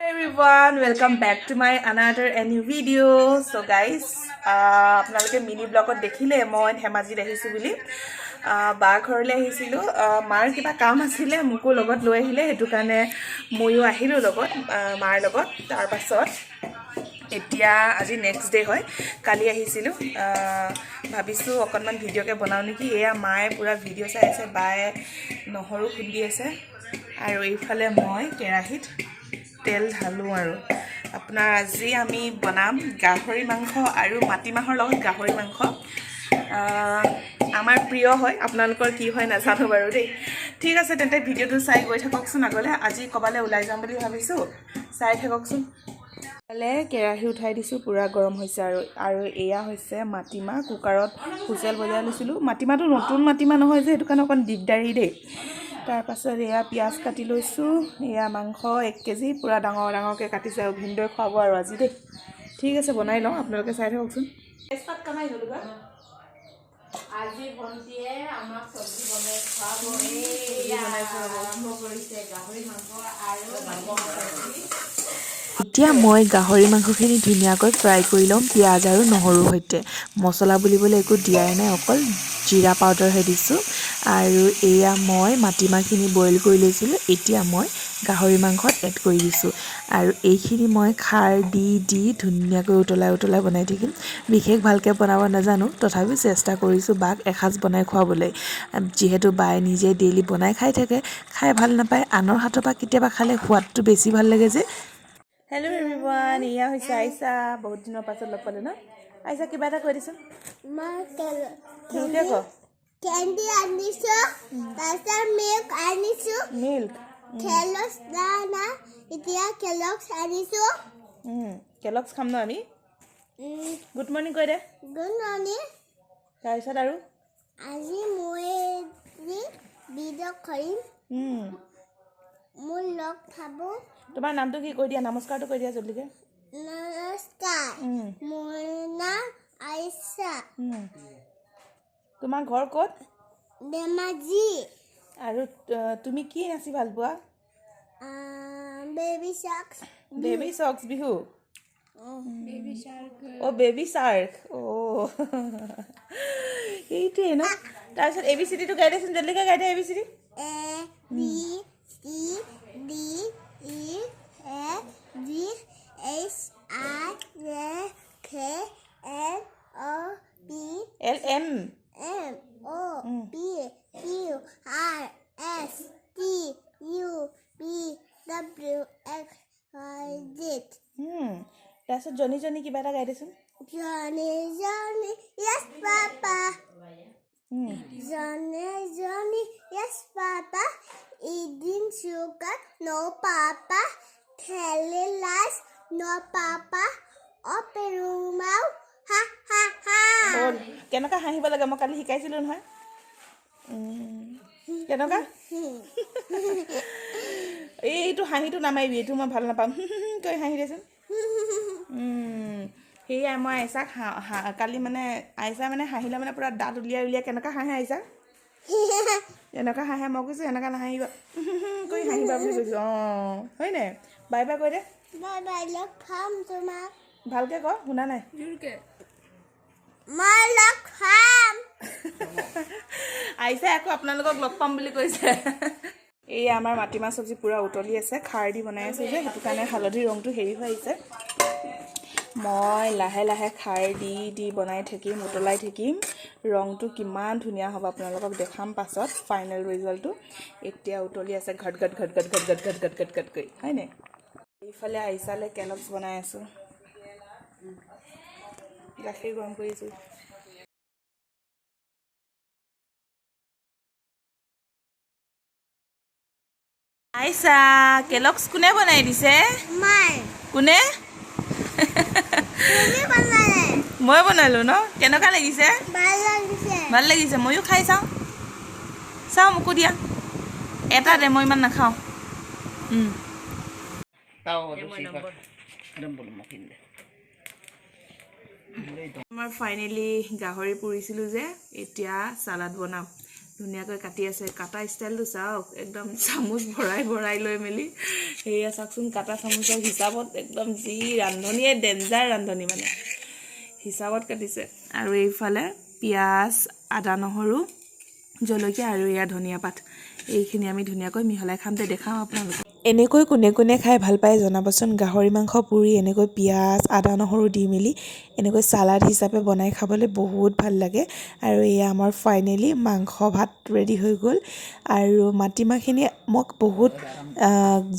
Everyone, welcome back to my another new video. So guys, আপোনালোকে mini ব্লগত দেখিলে মই ধেমাজি আহিছো বুলি বা ঘৰলৈ আহিছিলো মাৰ কিবা কাম আছিল মোকো লগত লৈ আহিলে হেতু কাৰণে মইও আহিলো লগত মাৰ লগত তাৰ পাছত এতিয়া আজি নেক্সট ডে হয় কালি আহিছিলো ভাবিছো অকনমান ভিডিওকে বনাও নেকি এয়া মায়ে পুৰা ভিডিও চাই আছে বায়ে নহৰু খুন্দি আছে আৰু এইফালে মই কেৰাহীত তেল ঢালো আৰু আপোনাৰ আজি আমি বনাম গাহৰি মাংস আৰু মাটিমাহৰ লগত গাহৰি মাংস আমাৰ প্ৰিয় হয় আপোনালোকৰ কি হয় নাজানো বাৰু দেই ঠিক আছে তেন্তে ভিডিওটো চাই গৈ থাককচোন আগলে আজি কবালে ওলাই যাম বুলি ভাবিছো চাই থাককচোন তালে কেৰাহী উঠাই দিছো পুৰা গৰম হৈছে আৰু এয়া হৈছে মাটিমাহ কুকাৰত হুইচেল বজাই লৈছিলো মাটিমাহটো নতুন মাটিমাহ নহয় যে হেতু কাৰণে অকন দিগদাৰী দেই তাৰ পাছত এয়া পিয়াজ কাটি লৈছো এয়া মাংস 1 কেজি পুৰা ডাঙৰ ডাঙৰকে কাটিছে আৰু ভিন্দই খাব আৰু আজি দেই ঠিক আছে বনাই লওঁ আপোনালোকে চাই থাককচোন এসপাত কামাই হলুবা আজি ভন্টিয়ে আমাক সবজি বনাই খাব আৰম্ভ কৰিছে গাহৰি মাংস আৰু এতিয়া মই গাহৰি মাংসখিনি ধুনীয়াকৈ ফ্ৰাই কৰি লম পিয়াজ আৰু নহৰুৰ সৈতে মছলা বুলিবলৈ একো দিয়াই নাই অকল জিৰা পাউডাৰহে দিছোঁ আৰু এয়া মই মাটিমাহখিনি বইল কৰি লৈছিলোঁ এতিয়া মই গাহৰি মাংসত এড কৰি দিছোঁ আৰু এইখিনি মই খাৰ দি ধুনীয়াকৈ উতলাই বনাই থাকিম বিশেষ ভালকৈ বনাব নাজানো তথাপিও চেষ্টা কৰিছোঁ বাক এসাঁজ বনাই খুৱাবলৈ যিহেতু বাই নিজে ডেইলি বনাই খাই থাকে খাই ভাল নাপায় আনৰ হাতৰ পৰা কেতিয়াবা খালে সোৱাদটো বেছি ভাল লাগে যে Hello everyone, ইয়া হৈছে আইছা বহুত দিনৰ পাছত লগ পালো ন আইছা কিবা এটা কৈ দিছোন Candy আনিছো তাৰপিছত মিল্ক কেলক্স না এতিয়া কেলক্স আনিছো কেলক্স খাম ন আমি গুড মৰ্নিং কৈ দে গুড মৰ্নিং তাৰপিছত আৰু আজি মই ভিডিও কৰিম মোৰ লগ পাব তোমাৰ নামটো কি কৈ দিয়া নমস্কাৰটো কৈ দিয়া জলদিকে নমস্কাৰ মোৰ নাম আইছা তোমাৰ ঘৰ ক'ত ধেমাজি আৰু তুমি কি নাচি ভাল পোৱা baby socks Bihu baby shark এইটোৱে ন তাৰপিছত এবিচিডিটো গাই দেচোন জলদিকে গাই দে এবিচিডি LM তাৰপিছত জনি কিবা এটা গাই দেচোন Johnny, yes, Papa. Johnny, yes, Papa. Eating sugar, no, Papa. Telling lies, no, Papa. Open your mouth, ha, ha, ha. কেনেকা হাঁহিব লাগে মই কালি শিকাইছিলো নহয় কেনেকা এইটো হাঁহিটো নামাইবি এইটো মই ভাল নাপাম কৈ হাঁহি দেচোন সেয়া মই আইছাক কালি মানে আইছা মানে হাঁহিলে মানে পুৰা দাঁত উলিয়াই কেনেকা হাঁহে আইছা এনেকা হাঁহে মই কৈছোঁ এনেকা নাহাঁহিবা কৈ হাঁহিবা বুলি কৈছোঁ হয় নাই বাই বাই কৈ দে বাই লগ খাম তোমাক ভালকৈ ক শুনা নাই মই লগ খাম আইছা আকৌ আপোনালোকক লগ পাম বুলি কৈছে এই আমাৰ মাটিমাহ চব্জি পুৰা উতলি আছে খাৰ দি বনাই আছে যে সেইটো কাৰণে হালধি ৰংটো হেৰি হৈ আহিছে মই লাহে লাহে খাৰ দি বনাই থাকিম উতলাই থাকিম ৰংটো কিমান ধুনীয়া হ'ব আপোনালোকক দেখাম পাছত ফাইনেল ৰিজাল্টটো এতিয়া উতলি আছে ঘট ঘট কৈ হয় নাই এইফালে আইছালে কেলক্স বনাই আছো গাখীৰ গৰম কৰিছোঁ আইছা কেলক্স কোনে বনাই দিছে কোনে মই বনালো ন কেনেকুৱা লাগিছে ভাল লাগিছে ময়ো খাই চাওঁ মোকো দিয়া এটা দে মই ইমান নাখাওঁ মই ফাইনেলি গাহৰি পুৰিছিলোঁ যে এতিয়া চালাড বনাম ধুনীয়াকৈ কাটি আছে কাটা ষ্টাইলটো চাওক একদম চামুচ ভৰাই লৈ মেলি সেয়া চাওকচোন কাটা চামুচৰ হিচাপত একদম যি ৰান্ধনীয়ে ডেঞ্জাৰ ৰান্ধনী মানে হিচাপত কাটিছে আৰু এইফালে পিঁয়াজ আদা নহৰু জলকীয়া আৰু এয়া ধনিয়া পাত এইখিনি আমি ধুনীয়াকৈ মিহলাই খামতে দেখাম আপোনালোকক এনেকৈ কোনে কোনে খাই ভাল পায় জনাবচোন গাহৰি মাংস পুৰি এনেকৈ পিঁয়াজ আদা নহৰু দি মেলি এনেকৈ চালাড হিচাপে বনাই খাবলৈ বহুত ভাল লাগে আৰু এয়া আমাৰ ফাইনেলি মাংস ভাত ৰেডি হৈ গ'ল আৰু মাটিমাহখিনি মোক বহুত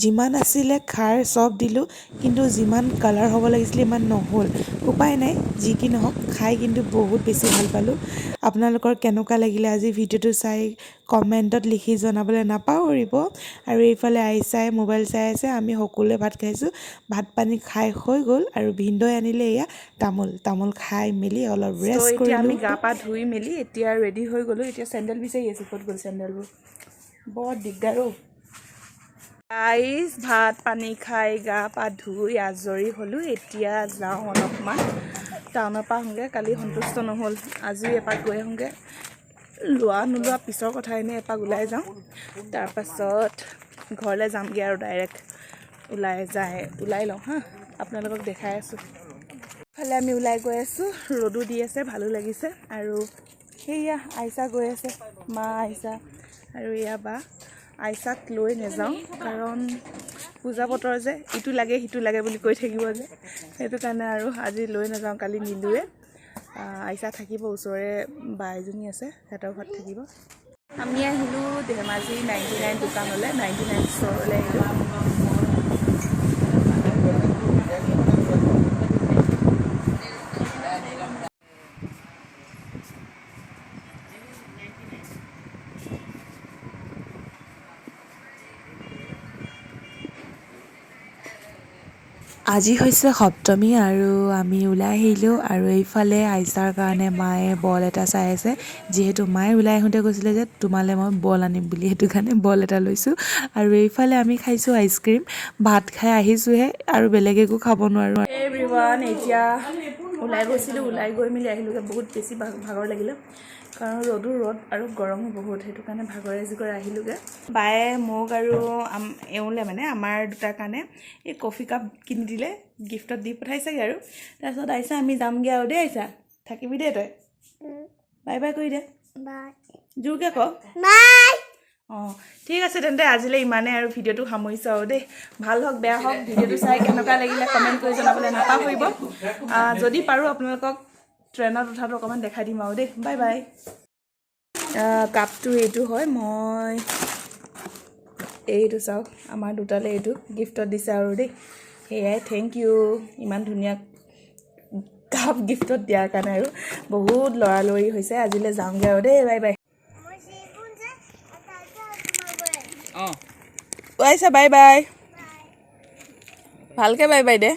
যিমান আছিলে খাৰ চব দিলোঁ কিন্তু যিমান কালাৰ হ'ব লাগিছিলে ইমান নহ'ল উপায় নাই যি কি নহওক খাই কিন্তু বহুত বেছি ভাল পালোঁ আপোনালোকৰ কেনেকুৱা লাগিলে আজি ভিডিঅ'টো চাই কমেণ্টত লিখি জনাবলৈ নাপাহৰিব আৰু এইফালে আইছাই মোবাইল চাই আছে আমি সকলোৱে ভাত খাইছোঁ ভাত পানী খাই হৈ গ'ল আৰু ভিনদেউৱে আনিলে এয়া তামোল খাই মেলি অলপ ৰেষ্ট এতিয়া আমি কৰিলোঁ গা পা ধুই মেলি এতিয়া ৰেডি হৈ গ'লোঁ এতিয়া চেণ্ডেল বিচাৰি আছোঁ ক'ত গ'ল চেণ্ডেলবোৰ বৰ দিগদাৰ গাইজ ভাত পানী খাই গা পা ধুই আজৰি হ'লোঁ এতিয়া যাওঁ অলপমান টাউনৰ পৰা আহোঁগৈ কালি সন্তুষ্ট নহ'ল আজিও এপাক গৈ আহোঁগৈ লোৱা নোলোৱা পিছৰ কথা এনেই এপাক ওলাই যাওঁ তাৰপাছত ঘৰলৈ যামগৈ আৰু ডাইৰেক্ট ওলাই লওঁ হা আপোনালোকক দেখাই আছোঁ ফালে আমি ওলাই গৈ আছোঁ ৰ'দো দি আছে ভালো লাগিছে আৰু সেয়া আইছা গৈ আছে মা আইছা আৰু এয়া বা আইছাক লৈ নাযাওঁ কাৰণ পূজা বতৰ যে ইটো লাগে সিটো লাগে বুলি কৈ থাকিব যে সেইটো কাৰণে আৰু আজি লৈ নাযাওঁ কালি নিলোৱে আইছা থাকিব ওচৰৰে বা এজনী আছে সিহঁতৰ ঘৰত থাকিব আমি আহিলোঁ ধেমাজি 99 দোকানলৈ 99 ষ্ট'ৰলৈ আহিলোঁ আজি হৈছে সপ্তমী আৰু আমি ওলাই আহিলোঁ আৰু এইফালে আইছাৰ কাৰণে মায়ে বল এটা চাই আছে যিহেতু মায়ে ওলাই আহোঁতে কৈছিলে যে তোমালৈ মই বল আনিম বুলি সেইটো কাৰণে বল এটা লৈছোঁ আৰু এইফালে আমি খাইছোঁ আইচক্ৰীম ভাত খাই আহিছোঁহে আৰু বেলেগ একো খাব নোৱাৰোঁ এভৰিৱান এতিয়া ওলাই গৈছিলোঁ ওলাই গৈ মেলি আহিলোঁগৈ বহুত বেছি ভাগৰ লাগিলে কাৰণ ৰ'দ আৰু গৰমো বহুত সেইটো কাৰণে ভাগৰে জিগৰে আহিলোঁগৈ বায়ে মোক আৰু এওঁলে মানে আমাৰ দুটাৰ কাৰণে এই কফি কাপ কিনি দিলে গিফ্টত দি পঠাইছেগৈ আৰু তাৰপিছত আইছা আমি যামগৈ আৰু দেই আইছা থাকিবি দেই তই বাই বাই কৰি দে বাই জোৰকৈ ক বাই অঁ ঠিক আছে তেন্তে আজিলৈ ইমানে আৰু ভিডিঅ'টো সামৰিছোঁ আৰু দেই ভাল হওক বেয়া হওক ভিডিঅ'টো চাই কেনেকুৱা লাগিলে কমেণ্ট কৰি জনাবলৈ নাপাহৰিব যদি পাৰোঁ আপোনালোকক ট্ৰেইনত উঠাটো অকণমান দেখাই দিম আৰু দেই বাই বাই কাপটো এইটো হয় মই এইটো চাওক আমাৰ দুটালৈ এইটো গিফ্টত দিছে আৰু দেই সেয়াই থেংক ইউ ইমান ধুনীয়া কাপ গিফ্টত দিয়াৰ কাৰণে আৰু বহুত লৰালৰি হৈছে আজিলৈ যাওঁগৈ আৰু দেই বাই বাই অঁ আইছা বাই বাই ভালকৈ বাই বাই দে